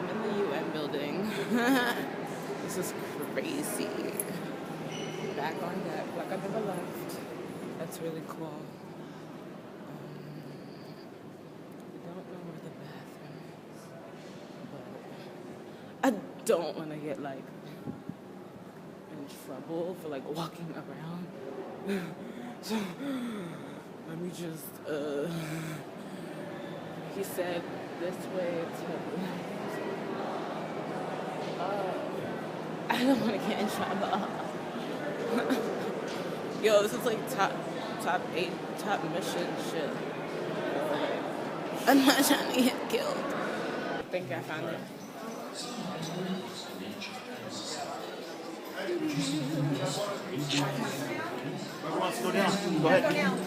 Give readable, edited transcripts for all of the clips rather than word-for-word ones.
I'm in the UN building. This is crazy. Back on deck, like I never left. That's really cool. I don't know where the bathroom is, but I don't want to get like in trouble for like walking around. So let me just. He said this way to. I don't want to get in trouble. Yo, this is like top 8, top mission shit. I'm not trying to get killed. I think I found it. Whoever wants to go down, go ahead.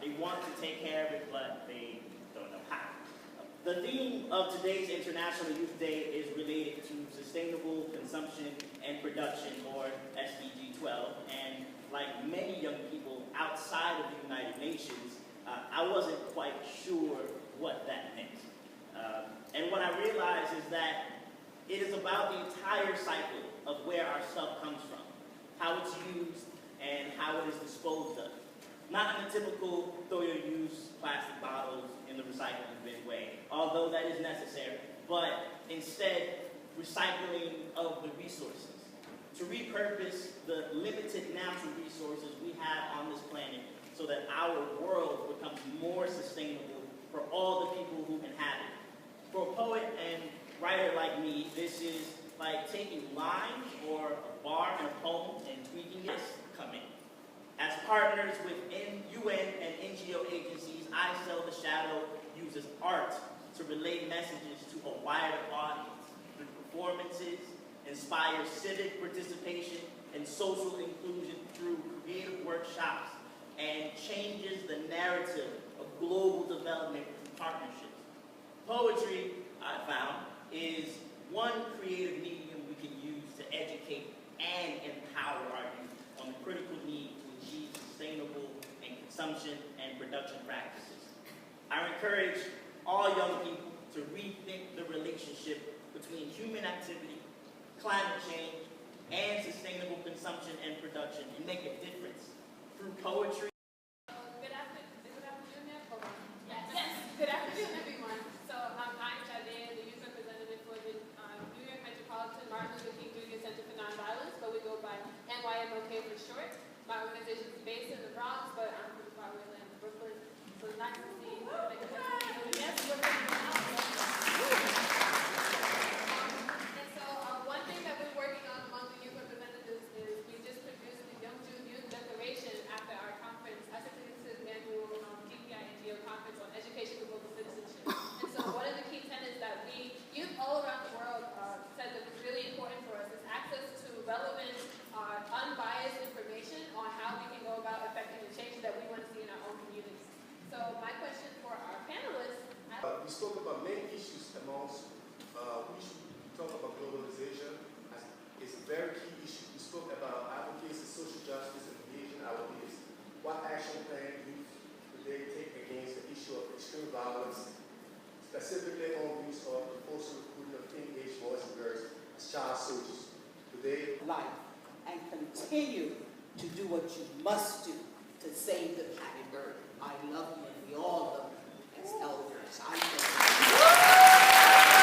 They want to take care of it, but they don't know how. The theme of today's International Youth Day is related to sustainable consumption and production, or SDG 12. And like many young people outside of the United Nations, I wasn't quite sure what that meant. And what I realized is that it is about the entire cycle of where our stuff comes from, how it's used, and how it is disposed of. Not in the typical throw your use plastic bottles in the recycling bin way, although that is necessary, but instead recycling of the resources. To repurpose the limited natural resources we have on this planet so that our world becomes more sustainable for all the people who inhabit it. For a poet and writer like me, this is like taking lines or a bar in a poem and tweaking it. Come in. As partners within UN and NGO agencies, I Sell the Shadow uses art to relay messages to a wider audience through performances, inspires civic participation and social inclusion through creative workshops, and changes the narrative of global development through partnerships. Poetry, I found, is one creative medium we can use to educate and empower our youth on the critical need to achieve sustainable and consumption and production practices. I encourage all young people to rethink the relationship between human activity, climate change, and sustainable consumption and production, and make a difference through poetry. Good afternoon, everyone. Yes. Good afternoon, everyone. So I'm Shade, the youth representative for the New York Metropolitan Martin Luther King Jr. Center for Nonviolence, but we go by NYMLK for short. My organization is based in the Bronx, but I'm from Florida and Brooklyn. So it's nice to see you. Yes, we're And so one thing that we're working on among the youth representatives is we just produced the Young June Youth Declaration after our conference. I attended the annual DPI NGO conference on education for global citizenship. And so one of the key tenets that we, youth all around the world, said that was really important for us is access to relevant, unbiased information on how we can go about affecting the change that we want to see in our own communities. So my question for our panelists. We spoke about many issues amongst, we should talk about globalization. It's a very key issue. We spoke about advocacy, social justice, and engaging our leaders. What action plan do they take against the issue of extreme violence, specifically on use of the forced recruitment of teenage boys and girls as child soldiers? Today, life and continue to do what you must do to save the planet Earth. I love you and we all love you as elders. I thank you.